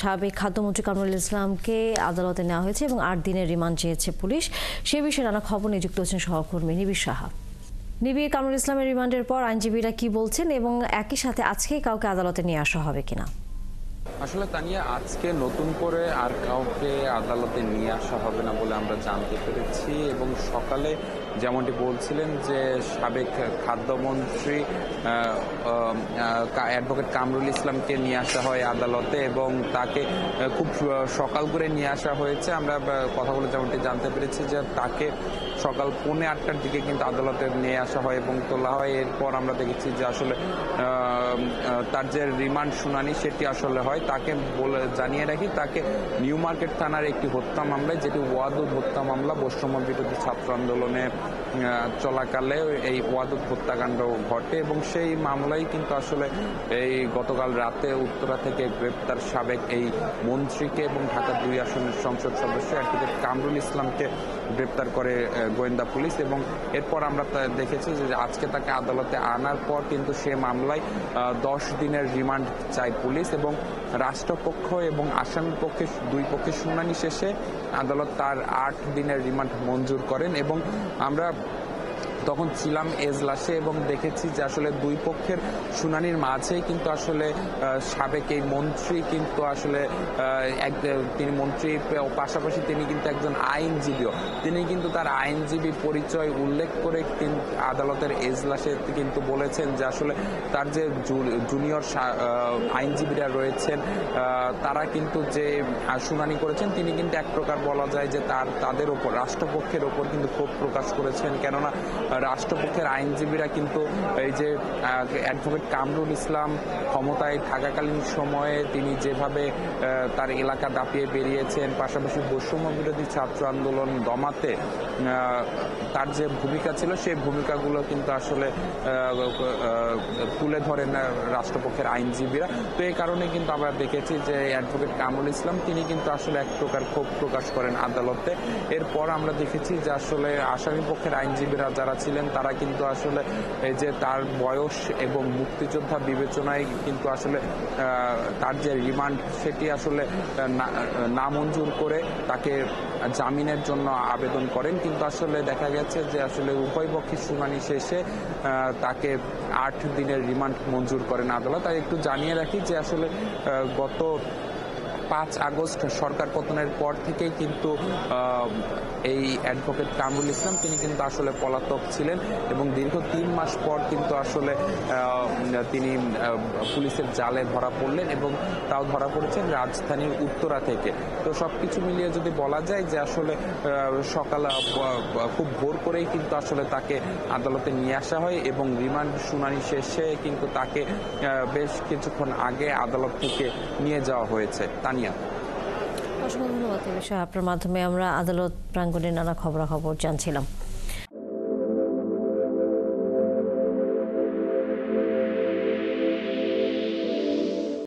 সাবেক খাদ্যমন্ত্রী কামরুল ইসলামকে আদালতে নেওয়া হয়েছে এবং ৮ দিনের রিমান্ড চেয়েছে পুলিশ। সে বিষয়ে নানা খবর নিযুক্ত হচ্ছেন সহকর্মী নিবিড় সাহা। নিবিড়, কামরুল ইসলামের রিমান্ডের পর আইনজীবীরা কি বলছেন এবং একই সাথে আজকেই কাউকে আদালতে নিয়ে আসা হবে কিনা? আসলে তানিয়া, আজকে নতুন করে আর কাউকে আদালতে নিয়ে আসা হবে না বলে আমরা জানতে পেরেছি এবং সকালে যেমনটি বলছিলেন যে সাবেক খাদ্যমন্ত্রী অ্যাডভোকেট কামরুল ইসলামকে নিয়ে আসা হয় আদালতে এবং তাকে খুব সকাল করে নিয়ে আসা হয়েছে। আমরা কথা বলে যেমনটি জানতে পেরেছি যে তাকে সকাল 8:45টার দিকে কিন্তু আদালতে নিয়ে আসা হয় এবং তোলা হয়। এরপর আমরা দেখেছি যে আসলে তার যে রিমান্ড শুনানি সেটি আসলে হয়। তাকে জানিয়ে রাখি, তাকে নিউ মার্কেট থানার একটি হত্যা মামলায়, যেটি ওয়াদুদ হত্যা মামলা, বৈষম্য বিরোধী ছাত্র আন্দোলনে চলাকালে এই ওয়াদুদ হত্যাকাণ্ড ঘটে এবং সেই মামলায় কিন্তু আসলে এই গতকাল রাতে উত্তরা থেকে গ্রেপ্তার সাবেক এই মন্ত্রীকে এবং ঢাকা ২ আসনের সংসদ সদস্য অ্যাডভোকেট কামরুল ইসলামকে গ্রেপ্তার করে গোয়েন্দা পুলিশ এবং এরপর আমরা দেখেছি যে আজকে তাকে আদালতে আনার পর কিন্তু সে মামলায় 10 দিনের রিমান্ড চায় পুলিশ এবং রাষ্ট্রপক্ষ এবং আসামি পক্ষে দুই পক্ষের শুনানি শেষে আদালত তার 8 দিনের রিমান্ড মঞ্জুর করেন এবং আমরা তখন ছিলাম এজলাসে এবং দেখেছি যে আসলে দুই পক্ষের শুনানির মাঝেই কিন্তু আসলে সাবেক এই মন্ত্রী কিন্তু আসলে তিনি মন্ত্রী পাশাপাশি তিনি কিন্তু একজন আইনজীবীও। তিনি কিন্তু তার আইনজীবী পরিচয় উল্লেখ করে আদালতের এজলাসে কিন্তু বলেছেন যে আসলে তার যে জুনিয়র আইনজীবীরা রয়েছেন তারা কিন্তু যে শুনানি করেছেন, তিনি কিন্তু এক প্রকার বলা যায় যে তাদের ওপর, রাষ্ট্রপক্ষের ওপর কিন্তু ক্ষোভ প্রকাশ করেছেন। কেননা রাষ্ট্রপক্ষের আইনজীবীরা কিন্তু এই যে অ্যাডভোকেট কামরুল ইসলাম ক্ষমতায় থাকাকালীন সময়ে তিনি যেভাবে তার এলাকা দাপিয়ে বেরিয়েছেন, পাশাপাশি বৈষম্য বিরোধী ছাত্র আন্দোলন দমাতে তার যে ভূমিকা ছিল সেই ভূমিকাগুলো কিন্তু আসলে তুলে ধরেন রাষ্ট্রপক্ষের আইনজীবীরা। তো এই কারণে কিন্তু আমরা দেখেছি যে অ্যাডভোকেট কামরুল ইসলাম তিনি কিন্তু আসলে এক প্রকার ক্ষোভ প্রকাশ করেন আদালতে। এরপর আমরা দেখেছি যে আসলে আসামি পক্ষের আইনজীবীরা যারা ছিলেন তারা কিন্তু আসলে এই যে তার বয়স এবং মুক্তিযোদ্ধা বিবেচনায় কিন্তু আসলে তার যে রিমান্ড সেটি আসলে নামঞ্জুর করে তাকে জামিনের জন্য আবেদন করেন, কিন্তু আসলে দেখা গেছে যে আসলে উভয় পক্ষের শুনানি শেষে তাকে 8 দিনের রিমান্ড মঞ্জুর করেন আদালত। আর একটু জানিয়ে রাখি যে আসলে গত 5 আগস্ট সরকার পতনের পর থেকেই কিন্তু এই অ্যাডভোকেট কামরুল ইসলাম তিনি কিন্তু আসলে পলাতক ছিলেন এবং দীর্ঘ 3 মাস পর কিন্তু আসলে তিনি পুলিশের জালে ধরা পড়লেন এবং তাও ধরা পড়েছেন রাজধানীর উত্তরা থেকে। তো সবকিছু মিলিয়ে যদি বলা যায় যে আসলে সকাল খুব ভোর করেই কিন্তু আসলে তাকে আদালতে নিয়ে আসা হয় এবং রিমান্ড শুনানি শেষে কিন্তু তাকে বেশ কিছুক্ষণ আগে আদালত থেকে নিয়ে যাওয়া হয়েছে। তানিয়া, অসংখ্য ধন্যবাদ। এই বিষয়ে আপনার মাধ্যমে আমরা আদালত প্রাঙ্গণের নানা খবরাখবর জানছিলাম।